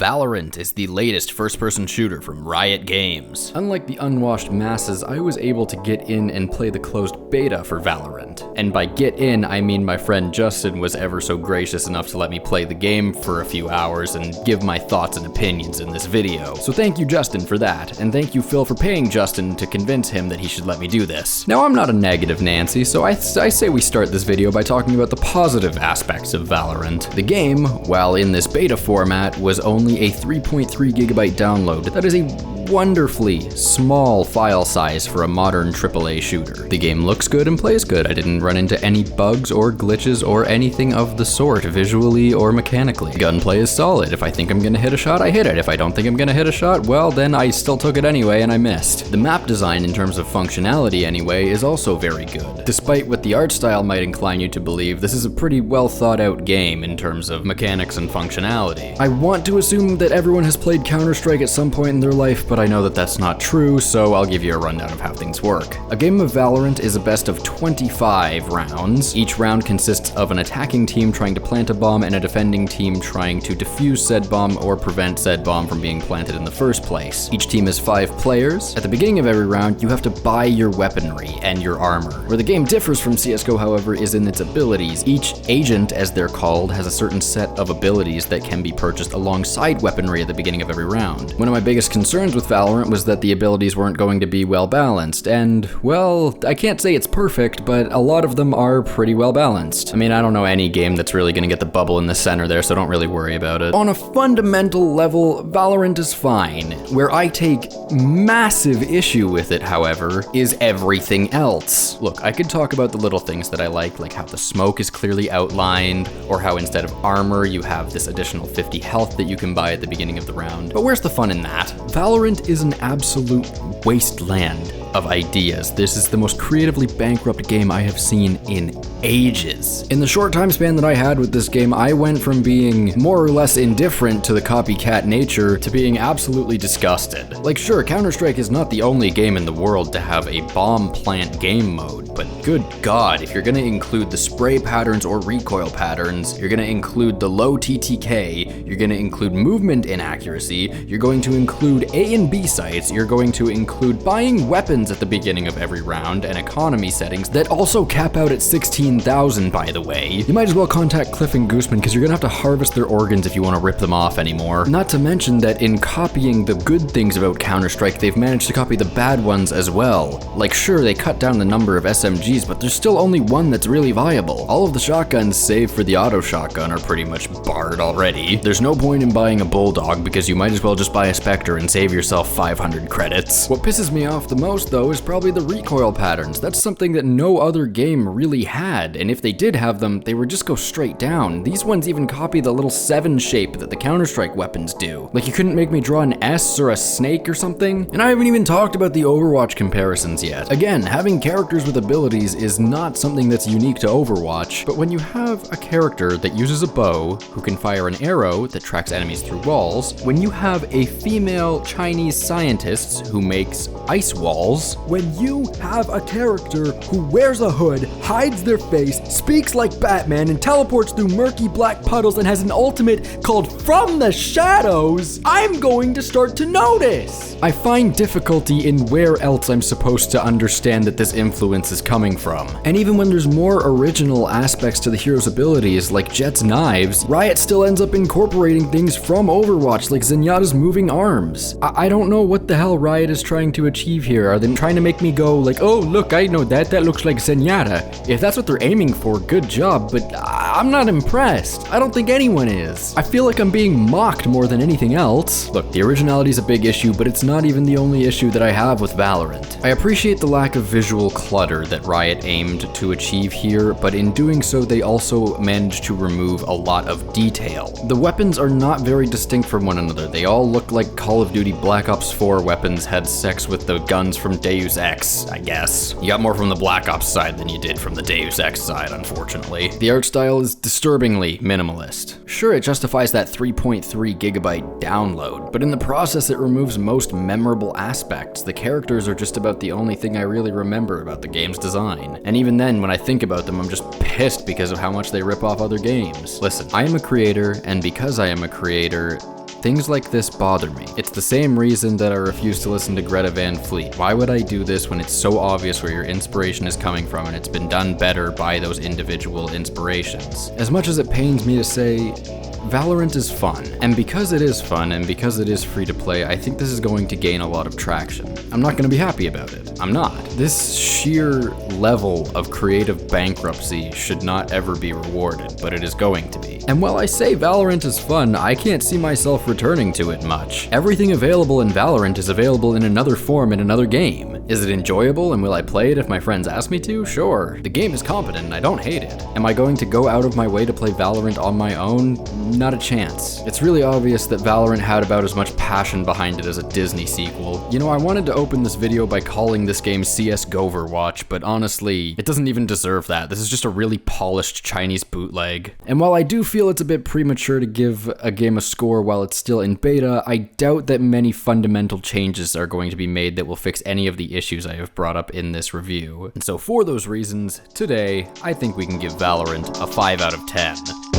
Valorant is the latest first-person shooter from Riot Games. Unlike the unwashed masses, I was able to get in and play the closed beta for Valorant. And by get in, I mean my friend Justin was ever so gracious enough to let me play the game for a few hours and give my thoughts and opinions in this video. So thank you, Justin, for that, and thank you, Phil, for paying Justin to convince him that he should let me do this. Now, I'm not a negative Nancy, so I say we start this video by talking about the positive aspects of Valorant. The game, while in this beta format, was only a 3.3 gigabyte download. That is a wonderfully small file size for a modern AAA shooter. The game looks good and plays good. I didn't run into any bugs or glitches or anything of the sort, visually or mechanically. Gunplay is solid. If I think I'm gonna hit a shot, I hit it. If I don't think I'm gonna hit a shot, well, then I still took it anyway and I missed. The map design, in terms of functionality anyway, is also very good. Despite what the art style might incline you to believe, this is a pretty well thought out game in terms of mechanics and functionality. I want to assume that everyone has played Counter-Strike at some point in their life, but I know that that's not true, so I'll give you a rundown of how things work. A game of Valorant is a best of 25 rounds. Each round consists of an attacking team trying to plant a bomb and a defending team trying to defuse said bomb or prevent said bomb from being planted in the first place. Each team is 5 players. At the beginning of every round, you have to buy your weaponry and your armor. Where the game differs from CSGO, however, is in its abilities. Each agent, as they're called, has a certain set of abilities that can be purchased alongside weaponry at the beginning of every round. One of my biggest concerns with Valorant was that the abilities weren't going to be well balanced, and, well, I can't say it's perfect, but a lot of them are pretty well balanced. I mean, I don't know any game that's really gonna get the bubble in the center there, so don't really worry about it. On a fundamental level, Valorant is fine. Where I take massive issue with it, however, is everything else. Look, I could talk about the little things that I like how the smoke is clearly outlined, or how instead of armor, you have this additional 50 health that you can buy at the beginning of the round. But where's the fun in that? Valorant is an absolute wasteland of ideas. This is the most creatively bankrupt game I have seen in ages. In the short time span that I had with this game, I went from being more or less indifferent to the copycat nature to being absolutely disgusted. Like, sure, Counter-Strike is not the only game in the world to have a bomb plant game mode, but good God, if you're gonna include the spray patterns or recoil patterns, you're gonna include the low TTK, you're gonna include movement inaccuracy, you're going to include A and B sites, you're going to include buying weapons at the beginning of every round and economy settings that also cap out at 16,000, by the way. You might as well contact Cliff and Gooseman because you're gonna have to harvest their organs if you want to rip them off anymore. Not to mention that in copying the good things about Counter-Strike, they've managed to copy the bad ones as well. Like, sure, they cut down the number of SMGs, but there's still only one that's really viable. All of the shotguns, save for the auto shotgun, are pretty much barred already. There's no point in buying a Bulldog because you might as well just buy a Spectre and save yourself 500 credits. What pisses me off the most, though, is probably the recoil patterns. That's something that no other game really had, and if they did have them, they would just go straight down. These ones even copy the little 7 shape that the Counter-Strike weapons do. Like, you couldn't make me draw an S or a snake or something? And I haven't even talked about the Overwatch comparisons yet. Again, having characters with abilities is not something that's unique to Overwatch, but when you have a character that uses a bow, who can fire an arrow that tracks enemies through walls, when you have a female Chinese scientist who makes ice walls, when you have a character who wears a hood, hides their face, speaks like Batman, and teleports through murky black puddles and has an ultimate called From the Shadows, I'm going to start to notice. I find difficulty in where else I'm supposed to understand that this influence is coming from. And even when there's more original aspects to the hero's abilities, like Jett's knives, Riot still ends up incorporating things from Overwatch, like Zenyatta's moving arms. I don't know what the hell Riot is trying to achieve here. Are they trying to make me go like, oh look, I know that looks like Zenyatta? If that's what they're aiming for, good job, but I'm not impressed. I don't think anyone is. I feel like I'm being mocked more than anything else. Look, the originality is a big issue, but it's not even the only issue that I have with Valorant. I appreciate the lack of visual clutter that Riot aimed to achieve here, but in doing so, they also managed to remove a lot of detail. The weapons are not very distinct from one another. They all look like Call of Duty Black Ops 4 weapons had sex with the guns from Deus Ex, I guess. You got more from the Black Ops side than you did from the Deus Ex side, unfortunately. The art style is disturbingly minimalist. Sure, it justifies that 3.3 gigabyte download, but in the process it removes most memorable aspects. The characters are just about the only thing I really remember about the game's design. And even then, when I think about them, I'm just pissed because of how much they rip off other games. Listen, I am a creator, and because I am a creator, Things like this bother me. It's the same reason that I refuse to listen to Greta Van Fleet. Why would I do this when it's so obvious where your inspiration is coming from and it's been done better by those individual inspirations? As much as it pains me to say, Valorant is fun, and because it is fun and because it is free to play, I think this is going to gain a lot of traction. I'm not going to be happy about it. I'm not. This sheer level of creative bankruptcy should not ever be rewarded, but it is going to be. And while I say Valorant is fun, I can't see myself returning to it much. Everything available in Valorant is available in another form in another game. Is it enjoyable and will I play it if my friends ask me to? Sure. The game is competent and I don't hate it. Am I going to go out of my way to play Valorant on my own? Not a chance. It's really obvious that Valorant had about as much passion behind it as a Disney sequel. You know, I wanted to open this video by calling this game CS-Goverwatch, but honestly, it doesn't even deserve that. This is just a really polished Chinese bootleg. And while I do feel it's a bit premature to give a game a score while it's still in beta, I doubt that many fundamental changes are going to be made that will fix any of the issues I have brought up in this review. And so for those reasons, today, I think we can give Valorant a 5 out of 10.